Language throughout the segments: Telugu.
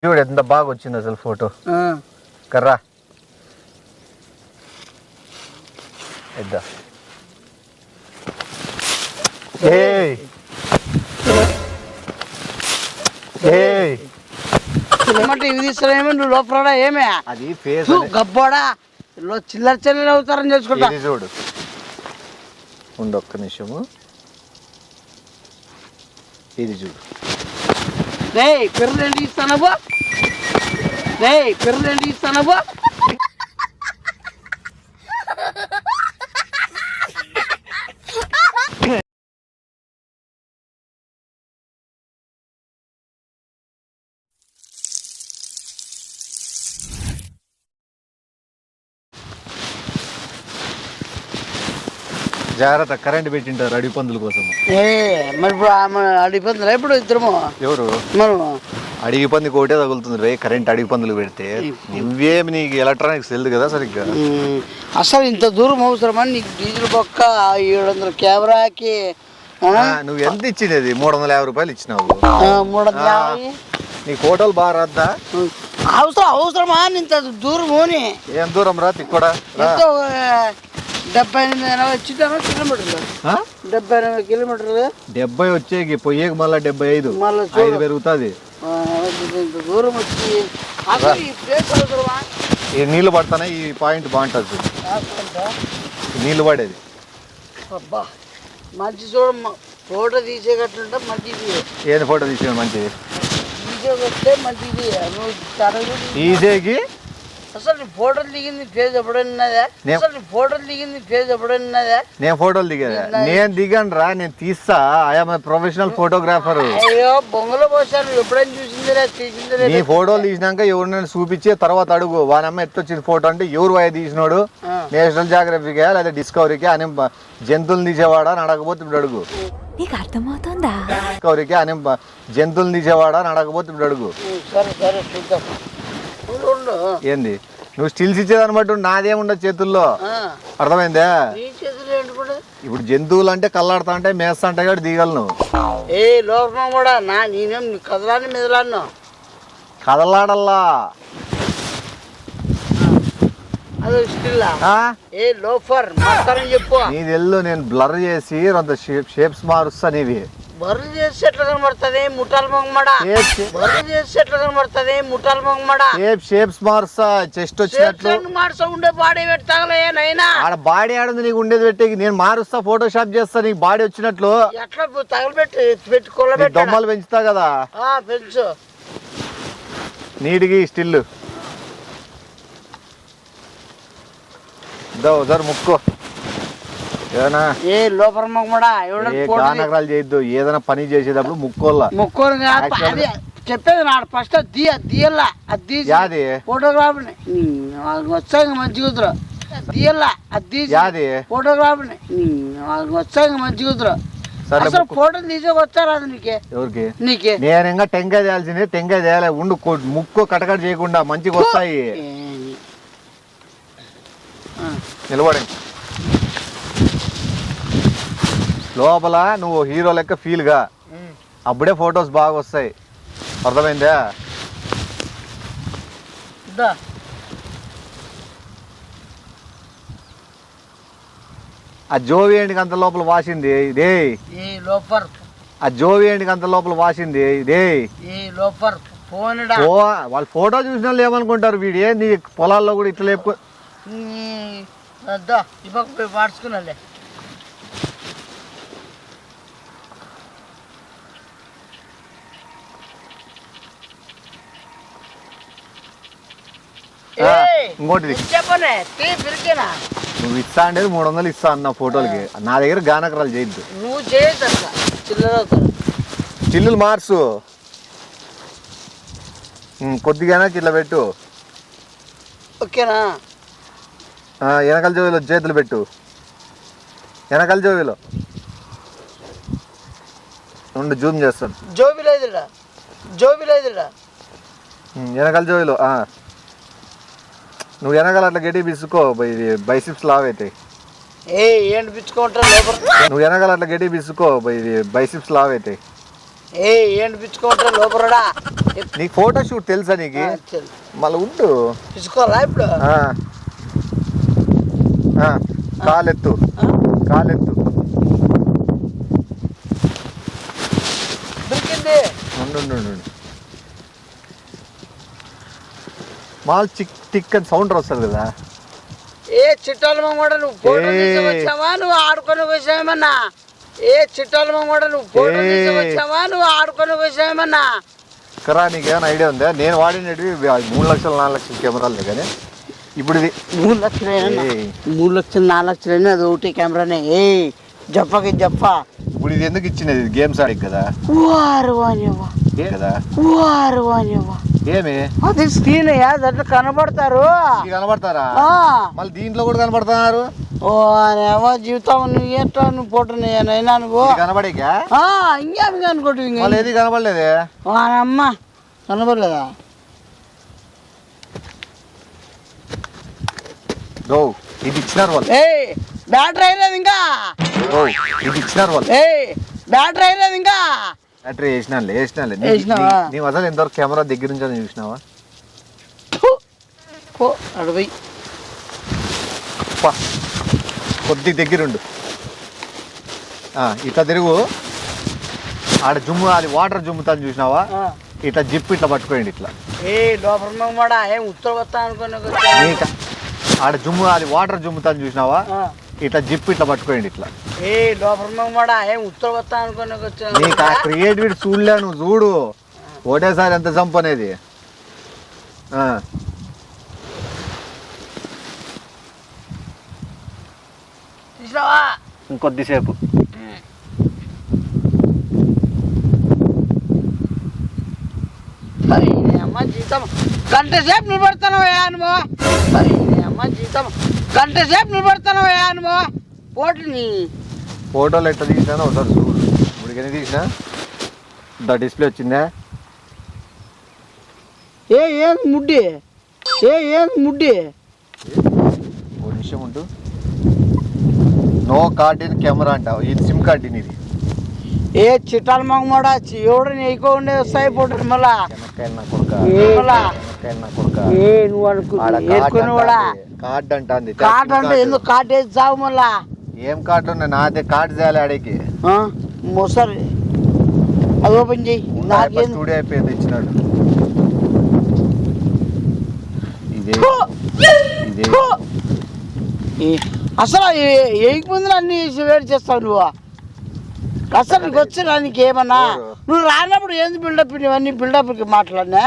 చూడు ఎంత బాగా వచ్చింది అసలు ఫోటో కర్రా ఇద్దా ఇవి తీస్తారేమో నువ్వు లోపల ఏమే అది ఫేస్ గబ్బోడా చిల్లర చిల్లర అవుతారని చేసుకుంటా చూడు ఒక్క నిమిషము ఇది చూడు పిర్రలు ఏంటి ఇస్తానబో పిర్రలు ఏంటి ఇస్తానబో జాగ్రత్త కరెంట్ పెట్టింటారు అడవి పందుల కోసం మరి ఇప్పుడు అడవి పందులు ఎప్పుడు ఇద్దరము ఎవరు మనము అడవి పంది కోటే తగులుతుంది రే కరెంట్ అడవి పందులు పెడితే నువ్వేమి నీకు ఎలక్ట్రానిక్స్ తెలియదు కదా సరిగ్గా అసలు ఇంత దూరం అవసరమని నీకు డీజిల్ బొక్క 700 కెమెరాకి నువ్వు ఎంత ఇచ్చినది 350 రూపాయలు ఇచ్చినావు 350 నీ ఫోటోలు బాగా రాద్దా అవసరమా ఇంత దూరం పోని ఏం దూరం రా తిక్కడా 70-80 కిలోమీటర్లు 70-80 కిలోమీటర్లు 70 వచ్చేకి పొయ్యేకి మళ్ళీ 75 5 పెరుగుతుంది దూరం వచ్చి అసలు ఈ ప్లేస్ అవసరమా ఈ నీళ్ళు పడతానే ఈ పాయింట్ బాగుంటుంది నీళ్ళు పడేది అబ్బా మంచి చూడ ఫోటో తీసేటట్లుంటే మంచిది ఏది ఫోటో తీసే మంచిది ఈజే వస్తే మంచిది ఈజేకి అసలు నీ ఫోటోలు దిగింది ఫేజ్ ఎప్పుడన్నదా అసలు నీ ఫోటోలు దిగింది ఫేజ్ ఎప్పుడన్నదా నేను ఫోటోలు దిగా నేను దిగాను రా నేను తీస్తా ఐఎమ్ ప్రొఫెషనల్ ఫోటోగ్రాఫర్ అయ్యో బొంగలో పోసాను ఎప్పుడైనా చూసిందిరా తీసిందిరా నీ ఫోటోలు తీసినాక ఎవరినైనా చూపించి తర్వాత అడుగు వానమ్మ ఎట్టొచ్చింది ఫోటో అంటే ఎవరు వాయి తీసినోడు నేషనల్ జాగ్రఫీకా లేదా డిస్కవరీకి అని జంతువులు తీసేవాడా అని అడగపోతే ఇప్పుడు అడుగు నీకు అర్థమవుతుందా డిస్కవరీకి అని జంతువులు తీసేవాడా అని అడగపోతే ఇప్పుడు అడుగు సరే సరే చూద్దాం ఏంది నువ్వు స్టిల్స్ ఇచ్చేదాన్ని బట్టి నాదేముండదు చేతుల్లో అర్థమైందా ఇప్పుడు జంతువులు అంటే కల్లాడుతా అంటే మేస్తా అంటే కూడా దిగలను ఏ లోపం కూడా నేనేం కదలాన్ని మెదలాను కదలాడల్లా అదే స్టిల్ ఏ లోఫర్ మాస్టరని చెప్పు నీ తెల్లు నేను బ్లర్ చేసి కొంత షేప్స్ మారుస్తా నీవి బర్రెలు చేసి ఎట్లా కనబడుతుంది ముఠాల మొంగమడా బర్రెలు చేసి ఎట్లా కనబడుతుంది ముఠాల మొంగమడా షేప్స్ మారుస్తా చెస్ట్ వచ్చినట్లు మార్చా ఉండే బాడీ పెట్టాగలే నైనా ఆడ బాడీ ఆడుంది నీకు ఉండేది పెట్టేకి నేను మారుస్తా ఫోటోషాప్ చేస్తా నీకు బాడీ వచ్చినట్లు ఎట్లా తగలబెట్టి పెట్టుకోలే దొమ్మలు పెంచుతా కదా పెంచు నీటికి స్టిల్ జర ముక్కో ఏదైనా ఏ లోపల మొంగమడా గానకరాలు చేయొద్దు ఏదైనా పని చేసేటప్పుడు ముక్కోల్లా ముక్కోలు చెప్పేది నాడు ఫస్ట్ తీయల్లా అది తీసి ఫోటోగ్రాఫర్ని వచ్చాక మంచి కుదురు తీయల్లా అది తీసి ఫోటోగ్రాఫర్ని వచ్చాక మంచి కుదురు అసలు ఫోటో తీసే వచ్చారా నీకే ఎవరికి నీకే నేను ఇంకా టెంకాయ తేయాల్సిందే టెంకాయ తేయాలి ఉండు ముక్కు కటకట చేయకుండా మంచిగా వస్తాయి నిలబడండి లోపల నువ్వు హీరో లెక్క ఫీల్గా అప్పుడే ఫొటోస్ బాగా వస్తాయి అర్థమైందా ఆ జోవి ఏంటికి అంత లోపల వాసింది ఇదే ఆ జోవి ఏంటికి అంత లోపల వాసింది ఇదే వాళ్ళు ఫోటో చూసిన వాళ్ళు ఏమనుకుంటారు వీడే నీ పొలాల్లో కూడా ఇట్లా లేపుకో వాడుచుకున్నాలే ఇంకోటి నువ్వు ఇస్తా అంటే 300 ఇస్తా అన్న ఫోటోలకి నా దగ్గర గానకరాలు చేయొద్దు నువ్వు చేయొద్దు చిల్లులు మార్చు కొద్దిగానే ఇట్లా పెట్టు ఓకేనా వెనకాల జోవిలో చేతులు పెట్టు వెనకాల జోవిలో ఉండు జూమ్ చేస్తాను జోబిలేదురా వెనకాల జోవిలో నువ్వు వెనకాల అట్లా గట్టి పిసుకో బైసిప్స్ లావ్ అవుతాయి ఏంటి పిచ్చుకుంటా లోపల నువ్వు వెనకాల అట్లా గట్టి పిసుకో బైసిప్స్ లావ్ అవుతాయి ఏ ఏంటి పిచ్చుకోవట్రా లోపలడా నీకు ఫోటో షూట్ తెలుసా నీకు మళ్ళీ ఉండు పిచ్చుకోవాలా ఇప్పుడు కాలెత్తు దొరికింది ఉండు మాల్ చిక్ టిక్ అని సౌండ్ వస్తుంది కదా. ఏ చిట్టాలమ్మ కూడా నువ్వు ఫోటో తీసుకొచ్చావా నువ్వు ఆడుకొని వచ్చామన్నా ఏ చిట్టాలమ్మ కూడా నువ్వు ఫోటో తీసుకొచ్చావా నువ్వు ఆడుకొని వచ్చామన్నా కరా నీకేమైనా ఐడియా ఉందా? నేను వాడినవి 3 లక్షలు 4 లక్షల కెమెరాలే కానీ ఇప్పుడు ఇది 3 లక్షలు 3 లక్షలు 4 లక్షలు అది ఒకటి కెమెరానే. ఏ జప్పకి జప్ప ఇప్పుడు ఇది ఎందుకు ఇచ్చినది? గేమ్స్ ఆడికి కదా. ఏమి అది స్క్రీన్ దాంట్లో కనబడతారు. కనబడతారా? మళ్ళీ దీంట్లో కూడా కనబడుతున్నారు. ఓ జీవితం ఏంటో నువ్వు ఫోటో అయినా నువ్వు కనబడేకా ఇంకేమి అనుకోటి మళ్ళీ ఏది కనబడలేదే. అమ్మ కనబడలేదా? ఇది ఇచ్చినారు వాళ్ళు. బ్యాటరీ అయినది ఇంకా. ఇది ఇచ్చినారు వాళ్ళు. బ్యాటరీ అయినది ఇంకా. బ్యాటరీ వేసినాలే. నీవు అసలు ఎంతవరకు కెమెరా దగ్గర నుంచి అని చూసినావా? అడుగు కొద్ది దగ్గరుండు. ఇట్లా తిరుగు. ఆడ జుమ్ము అది వాటర్ జుమ్ముతాను చూసినావా? ఇట్లా జిప్ ఇట్లా పట్టుకోండి ఇట్లా. లోపల ఏం ఉత్తర వస్తా అనుకున్నా. ఆడ జుమ్ము అది వాటర్ జుమ్ముతాను చూసినావా? ఇట్లా జిప్ ఇట్లా పట్టుకోండి ఇట్లా. లోపల ఏం ఉత్తర వస్తా అనుకున్నా. నీకు ఆ క్రియేటివిటీ చూడలే, నువ్వు చూడు ఒకటేసారి ఎంత జంప్ అనేది. ఇంకొద్దిసేపు జీతం గంట సేపు నిలబడతానవయ్యా అనుభవ. అమ్మ జీతం గంట సేపు నిలబడతానవయ్యా అనుభవ. ఫోటోలు ఎట్లా తీసినా ఒకసారి చూడు. ఇప్పుడు ఎన్ని తీసినా డిస్ప్లే వచ్చిందా? ఏంది ముడ్డి? ముడ్డి ఒక నిమిషం ఉంటూ. నో కార్డ్ ఇన్ కెమెరా అంటావు. ఇది సిమ్ కార్డ్ ఇది. చిట్టాలు మగమాడ ఎవడని ఎక్కువ ఉండే వస్తాయి ఫోటోలు. మళ్ళా నువ్వు అనుకున్నా కార్డ్ అంటుంది. కార్డు అంటే ఎందుకు కార్డు వేసి చావు మళ్ళా? ఏం కార్డు ఉన్నాయి? నాదే కార్డు చేయాలి ఆడికి. సరే అది ఓపెన్ చెయ్యి. స్టూడియో అయిపోయింది ఇచ్చినాడు. ఇదే అసలు ఏకి ముందు అన్ని వేడి చేస్తావు నువ్వు. అసలు నీకు వచ్చినా నీకు ఏమన్నా? నువ్వు రానప్పుడు ఏంది బిల్డప్? ఇవన్నీ బిల్డప్ మాట్లాడినా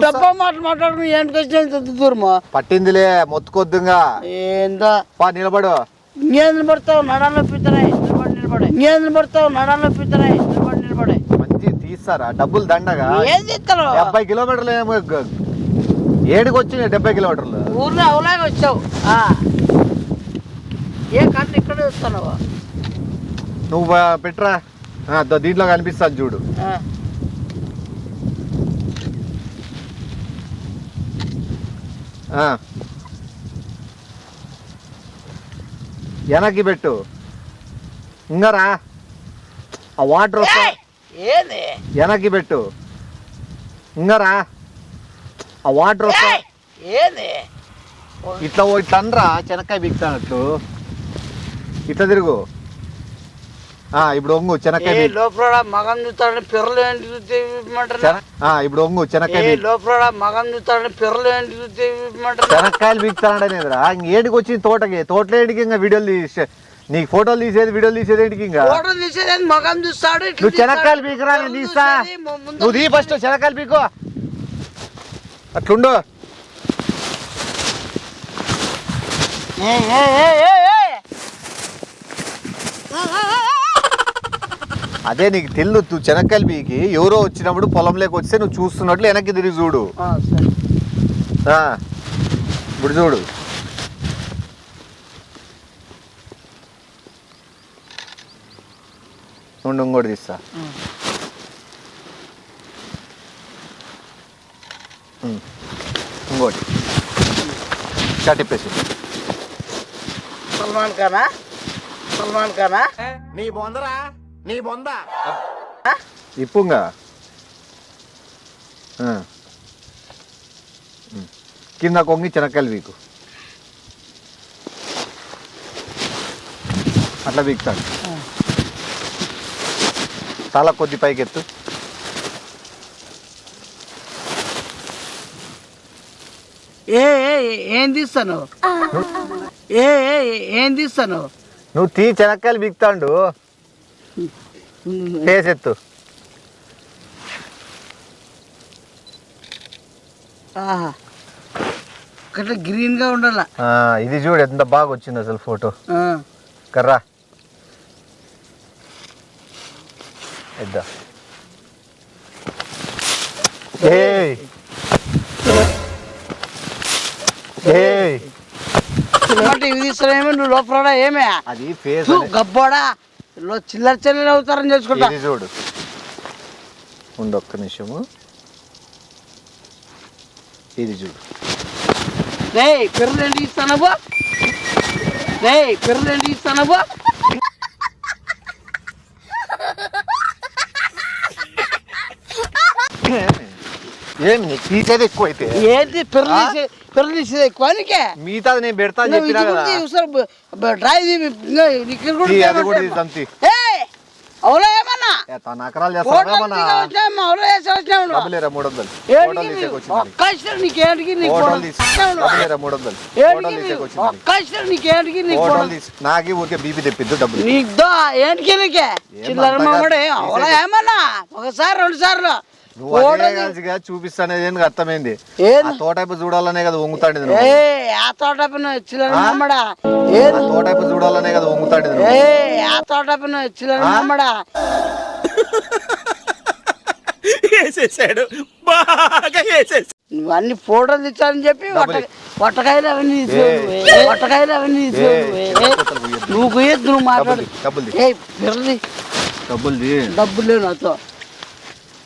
డబ్బా మాట్లాడుకుని ఏంటికి వచ్చిన దూరము పట్టిందిలే. మొత్తుకొద్దుగా ఏందో నిలబడు. ఇంకేం నిలబడతావు? నడాల్లో పిత్తనాయి నిలబడి. ఇంకేం నిలబడతావు? నడాల్లో పిత్తనాయి నిలబడి. మంచి తీస్తారా డబ్బులు దండగా? ఏం తీస్తారు? 70 కిలోమీటర్లు ఏడికి వచ్చినాయి. 70 కిలోమీటర్లు ఊర్లో అవలాగా వచ్చావు. ఏ కళ్ళు ఇక్కడే వస్తున్నావు నువ్వు. పెట్టరా దీంట్లో కనిపిస్తాను చూడు. వెనక్కి పెట్టు. ఇంగరా ఆ వాటర్ వెనక్కి పెట్టు. ఇంగరా ఆ వాటర్ ఇట్లా ఇట్లా అనరా. చెనక్కాయ బిగుతానట్లు ఇట్లా తిరుగు. ఇప్పుడు ఒంగు చెనక్కాయ లోపల మగం చూస్తాడని పిర్రలు ఏంటి ఇప్పుడు ఒంగు చెనక్కాయ లోపల మగం చూస్తాడని పిర్రలు ఏంటి చెనక్కాయలు బిగుతాడనేదిరా. ఇంకేడికి వచ్చింది తోటకి? తోటలో ఏడికి ఇంకా వీడియోలు తీసే నీకు ఫోటోలు తీసేది వీడియోలు తీసేది ఏంటికి? ఇంకా ఫోటోలు తీసేది మగం చూస్తాడు. నువ్వు చెనక్కాయలు పీకరా నేను తీస్తా. నువ్వు తీ ఫస్ట్ చెనక్కాయలు పీకో. అట్లుండు. అదే నీకు తెల్లు. నువ్వు చెనక్కాయలు పీకి ఎవరో వచ్చినప్పుడు పొలంలోకి వస్తే నువ్వు చూస్తున్నట్లు వెనక్కి తిరిగి చూడు. ఇప్పుడు చూడు. ఇంకోటి తీస్తా. ఇంకోటి చటిప్పేసి. సల్మాన్ ఖానా? నీ బొందరా? ఇప్పుగా కింద కొంగి చెనక్కాయలు వీకు అట్లా వీక్తాడు తల కొద్ది పైకెత్తు ఏం తీస్తాను ఏం తీస్తాను నువ్వు చెనక్కాయలు వీక్తాండు ఎత్తు ఒకటి గ్రీన్ గా ఉండాల ఇది చూడు ఎంత బాగా వచ్చింది అసలు ఫోటో కర్రా ఇద్దా ఇవి తీస్తానేమో నువ్వు లోపల ఏమే అది ఫేస్ గబ్బోడా చిల్లర చిల్లర అవుతారని చేసుకుంటా చూడు ఒక్క నిమిషము ఇది చూడు పెరులేంటి ఇస్తానబో పెరులేంటి ఇస్తానబో ఏమి తీసేది ఎక్కువ అయితే ఏంటి పెరులు తీసేది ఎక్కువ మిగతా నేను పెడతా అవులో ఏమన్నా నకరాలు నాకి ఊరికే బీపీ తెప్పిద్దు డబ్బులు ఏంటికి చిల్లర మామడే అవులో ఏమన్నా ఒకసారి 2 సార్లు చూపిస్తానేది అర్థమైంది తోటైపు చూడాలనే కదా వంగుతాడు ఆ తోటైపు చిల్లర మామడా తోటైపు చూడాలనే కదా వంగుతాడు ఆ తోటైపు చిల్లర మామడా నువ్వు అన్ని ఫోటోలు తెచ్చాలని చెప్పి వట్టకాయలు అవన్నీ నువ్వు కుయ్యద్దు నువ్వు మాట్లాడు డబ్బులు లేవు నాతో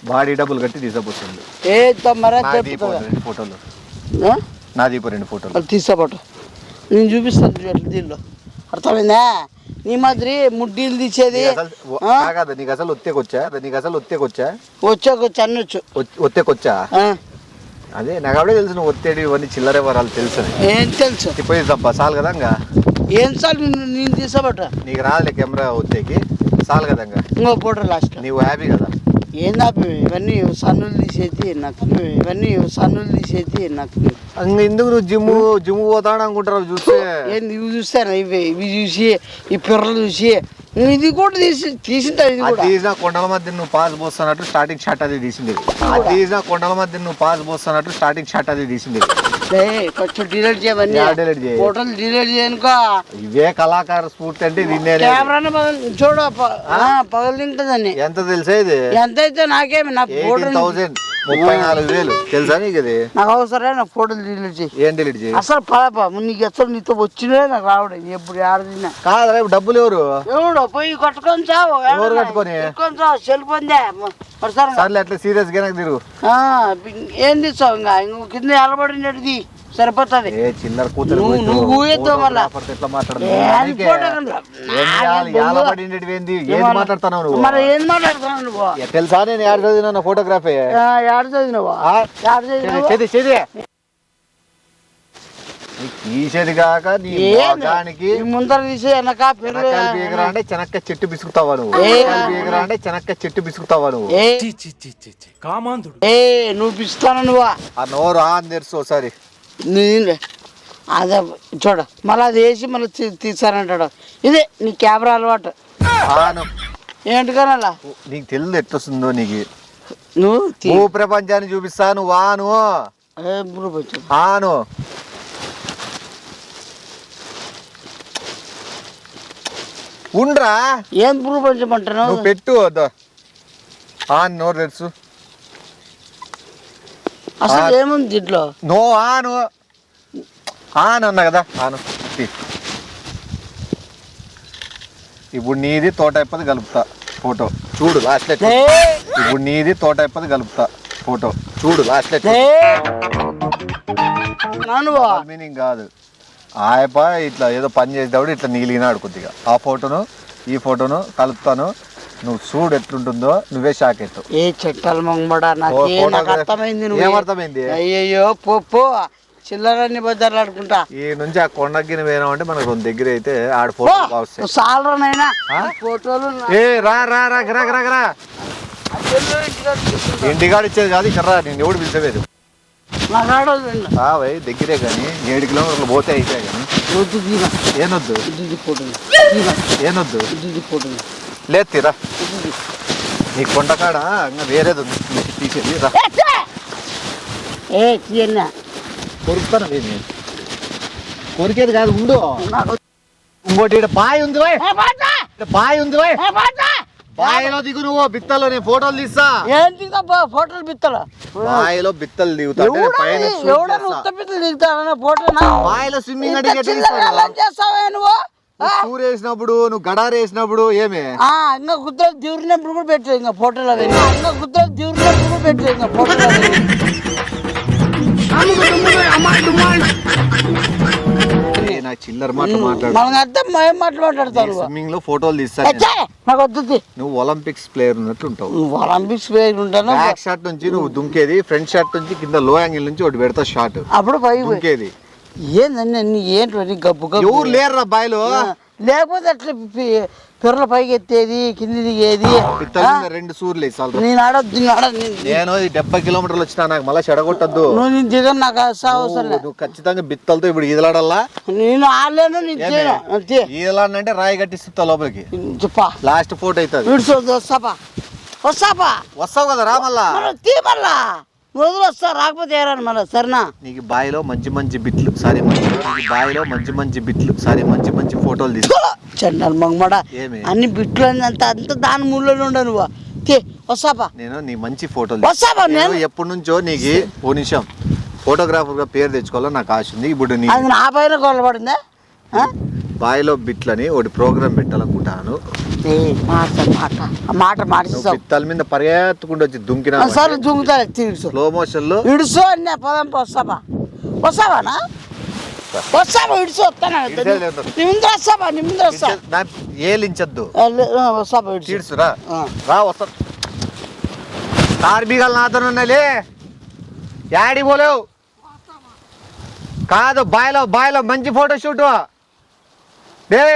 బాడీ డబ్బులు కట్టి తీసపోతుంది ఫోటోలు నాది 2 ఫోటోలు తీసుకోబట్టు నేను చూపిస్తాను ఎట్లా దీనిలో అర్థమైందా నీ మాదిరి ముడ్డీలు తీసేది నీకు అసలు ఒత్తేకొచ్చా అనొచ్చు ఒత్తేకొచ్చా అదే నాకు అప్పుడే తెలుసు నువ్వు ఒత్తేడి ఇవన్నీ చిల్లర వరాలు తెలుసు ఏం తెలుసు పోయి తప్ప చాలు కదా ఇంకా ఏం చాలు నేను తీసుకోబట్ట నీకు రాదులే కెమెరా ఒత్తేకి చాలు కదా ఇంకా ఇంకో ఫోటో లాస్ట్ నీవు హ్యాపీ కదా ఏందా ఇవన్నీ సన్నులు తీసేది నాకు ఎందుకు నువ్వు జిమ్ పోతాడు అనుకుంటారు చూస్తే ఏంది ఇవి చూస్తాను ఇవి చూసి ఈ పిర్రలు చూసి ఇది కూడా తీసింటా ఇది కూడా తీసిన కొండల మధ్య నువ్వు పాస్ పోస్తున్నట్టు స్టార్టింగ్ షాట్ అది తీసింది తీసిన కొండల మధ్య నువ్వు పాస్ పోస్తున్నట్టు స్టార్టింగ్ షాట్ అది తీసింది కొంచెం డిలీట్ చేయమని ఫోటోలు డిలీట్ చేయనుకో ఇవే కళాకార స్ఫూర్తి అంటే కెమెరాని చూడ పగలు తింటుందని ఎంత తెలుసా ఇది ఎంత అయితే నాకేమి నా ఫోటో 34,000 తెలుసా నీకు ఇది నాకు అవసరం నా ఫోటోలు డిలీట్ చేయి ఏం డిలీట్ చేయి అసలు పదపా నీకు అసలు నీతో వచ్చినే నాకు రావడం ఎప్పుడు ఆడదిన్నా కాదు డబ్బులు ఎవరు పోయి కొట్టుకొని చావు ఎవరు కట్టుకొని సెల్ఫ్ ఉందే సర్లే అట్లా సీరియస్ గా తిరుగు ఏం తీసావు ఇంకా ఇంకో కింద ఎలబడినది సరిపోతుంది చిల్లర కూతురు నువ్వు ఊయొద్దు మళ్ళా మరి ఏం మాట్లాడుతున్నావు నువ్వు తెలుసా నేను ఏడు చదివినా ఫోటోగ్రఫీ ఏడు చదివినావా తీసేది కాక నీ దానికి ముందర తీసే వెనక అంటే చెనక్క చెట్టు బిసుకుతావా నువ్వు అంటే చెనక్క చెట్టు బిసుకుతావా నువ్వు నువ్వు పిస్తాను నువ్వా ఆ నోరు అని తెరుసు ఒకసారి అదే చూడ మళ్ళీ అది వేసి మళ్ళీ తీసానంటాడు ఇదే నీ కెమెరా అలవాటు ఏంటి కనాలా నీకు తెలియదు ఎట్లొస్తుందో నీకు నువ్వు ప్రపంచాన్ని చూపిస్తాను వాను ఆను ఉండ్రా ఏం ప్రపంచం అంటున్నావు నువ్వు పెట్టు ఆన్ నోరు తెలుసు అసలు ఏముంది దీంట్లో నో ఆను అన్నా కదా ఆను ఇప్పుడు నీది తోట అయిపోతే కలుపుతా ఫోటో చూడు లాస్ట్ ఇప్పుడు నీది తోట అయిపోతే కలుపుతా ఫోటో చూడు లాస్ట్ మీనింగ్ కాదు ఆయప ఇట్లా ఏదో పని చేసేటప్పుడు ఇట్లా నీలిగినాడు కొద్దిగా ఆ ఫోటోను ఈ ఫోటోను కలుపుతాను నువ్వు చూడు ఎట్లుంటుందో నువ్వే షాక్ అవుతావు. ఏ చెట్టాలు మంగబడా నాకు అర్థమైంది. ఏమర్థమైంది? అయ్యయ్యో పో చిల్లరన్ని బజార్లు ఆడుకుంటా. ఈ నుంచి ఆ కొండగిన పోయినాం అంటే మనకు రెండు దగ్గర అయితే ఆడ ఫోటో సాలరానైనా ఫోటోలు ఏ రా రా రా రా రా రా ఇంటికాడ ఇచ్చేది కాదు ఇక్కడ రా. నేను ఎవడు పిలిచలేదు దగ్గరే కానీ 7 కిలోమీటర్లు పోతే అయితే కానీ ఏనొద్దు ఏనొద్దు లేదు తీరా. నీ కొండకాడ ఇంకా వేరేది ఉంది తీసేది రా. కొరుకుతాను కొరికేది కాదు ఉండు. ఇంకోటి బాయ్ ఉంది బాయ్ ఉంది బాయిలో దిగు నువ్వు బిత్తలో నేను ఫోటోలు తీస్తా. ఫోటోలు బిత్తలు బాయిలో బిత్తలు దిగుతా బాయిలో స్విమ్మింగ్ అంటే చేస్తావా నువ్వు? టూర్ వేసినప్పుడు నువ్వు గడారు వేసినప్పుడు ఏమే ఇంకా గుద్దలు దూరినప్పుడు కూడా పెట్టు ఇంకా ఫోటోలు ఇంకా గుద్దలు దూరినప్పుడు కూడా పెట్టు ఇంకా ఫోటోలు నా చిల్లర మాట మాట్లాడు. స్విమ్మింగ్ లో ఫోటోలు తీస్తా. నువ్వు ఒలింపిక్స్ ప్లేయర్ ఉన్నట్టు ఉంటావు. ఒలింపిక్స్ ప్లేయర్ ఉంటాను. బ్యాక్ షాట్ నుంచి నువ్వు దుంకేది, ఫ్రంట్ షాట్ నుంచి కింద లో యాంగిల్ నుంచి ఒకటి పెడతా షాట్. అప్పుడు దుంకేది ఏందండి ఏంటి గబ్బు గబ్బు ఎవరు లేరు బాయిలో. లేకపోతే అట్లా పిర్రల పైకి ఎత్తేది కింది దిగేది 2 సూర్లు వేసాలి. నేను ఆడొద్దు నేను 70 కిలోమీటర్లు వచ్చినా నాకు మళ్ళీ చెడగొట్టద్దు. నువ్వు నేను దిగను నాకు అవసరం. నువ్వు ఖచ్చితంగా బిత్తలతో ఇప్పుడు ఈదలాడల్లా. నేను ఆడలేను ఈదలాడంటే రాయి కట్టిస్తా లోపలికి. చెప్పా లాస్ట్ ఫోటో అవుతుంది. వస్తావు కదా రా మళ్ళా మళ్ళా రోజులు వస్తా రాకపోతే ఏరాను మళ్ళా సరేనా. నీకు బాయిలో మంచి మంచి బిట్లు సారీ బాయిలో మంచి మంచి బిట్లు సారీ మంచి మంచి ఫోటోలు తీసుకో. చెండాలి మంగమడ అన్ని బిట్లు అంత అంత దాని మూలలో ఉండ నువ్వు వస్తాపా. నేను నీ మంచి ఫోటోలు వస్తాపా. నేను ఎప్పటి నుంచో నీకు ఓ నిమిషం ఫోటోగ్రాఫర్ గా పేరు తెచ్చుకోవాలో నాకు ఆశ ఉంది. ఇప్పుడు నీ నా పైన కొలబడిందా బాయిలో బిట్లని ఒకటి ప్రోగ్రామ్ పెట్టాలనుకుంటాను. మాట బిత్తల మీద పరిగెత్తుకుంటూ వచ్చి దుంకినా సరే దుంకుతా స్లో మోషన్ లో ఇడుసు అన్న పదం వస్తావా వస్తావానా వస్తావా ఇడుసు వస్తానా నీ ముందు వస్తావా నీ ముందు వస్తా ఏలించద్దు వస్తావా ఇడుసు రా రా వస్తా. కార్బీగల్ నాతో ఉన్నాలే యాడి పోలేవు కాదు బాయిలో మంచి ఫోటో షూట్ డే